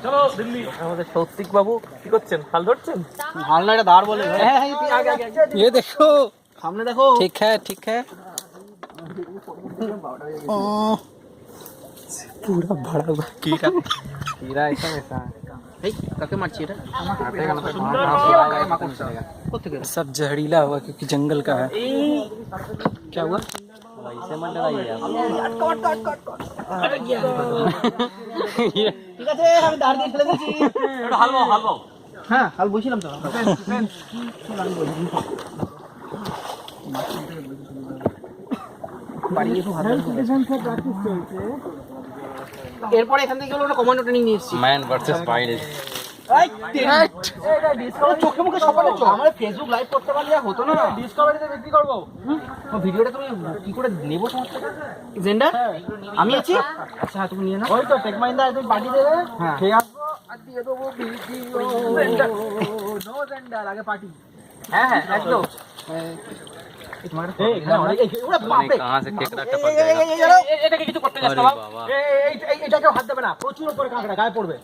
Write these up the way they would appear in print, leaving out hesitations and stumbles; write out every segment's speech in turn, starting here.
চলো দিল্লি। আমাদের সৌত্বিক বাবু কি করছেন? হাল ধরছেন? हाल ना এটা দাঁড় বলে ये देखो सामने देखो ठीक है पूरा भरा हुआ कीड़ा कीड़ा ऐसा वैसा এই কাকে মারছি এটা सब जहरीला हुआ क्योंकि जंगल का है। क्या हुआ? वैसे मन डराइए ঠিক আছে আমি দাঁড় দিয়ে ফেলে দিয়েছি একটু হাল বাও হ্যাঁ হাল বসিলাম তো এরপরে এখান থেকে গেলো কমান্ডো ট্রেনিং নিয়ে এসেছি मैन वर्सेस वाइल्ड চোখে মুখে সপালে চোখ আমার ফেসবুক লাইভ করতে পারলে হতো না ডিসকভারিতে বিক্রি করবো ভিডিওটা তুমি কি করে নেবো সমস্যাটা জেন্ডার আমি আছি আচ্ছা তুমি নিয়ে নাও ওই তো টেক মাইন্ডা তুমি পার্টি দেবে হ্যাঁ খেয়ে আসবো আর দিয়ে দেবো ভিডিও নো জেন্ডার আগে পার্টি হ্যাঁ হ্যাঁ একদম कहाँ से केकड़ा टपक गया? এটাকে কিছু করতে যাস না এইটাকে হাত দেবে না প্রচুর উপরে কাঁকড়া গায়ে পড়বে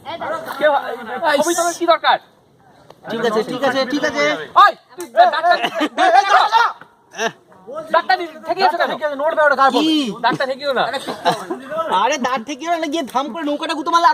ছবি তোলার কি দরকার? ঠিক আছে ঠিক আছে ঠিক আছে ওই তুই ডাক্তার থেকে এসে কেন? নোট বেরোটা গায়ে পড়বে ডাক্তার থেকেও না আরে দাঁড় থেকে গিয়ে ধাম করে নৌকাটা গুতো মারলে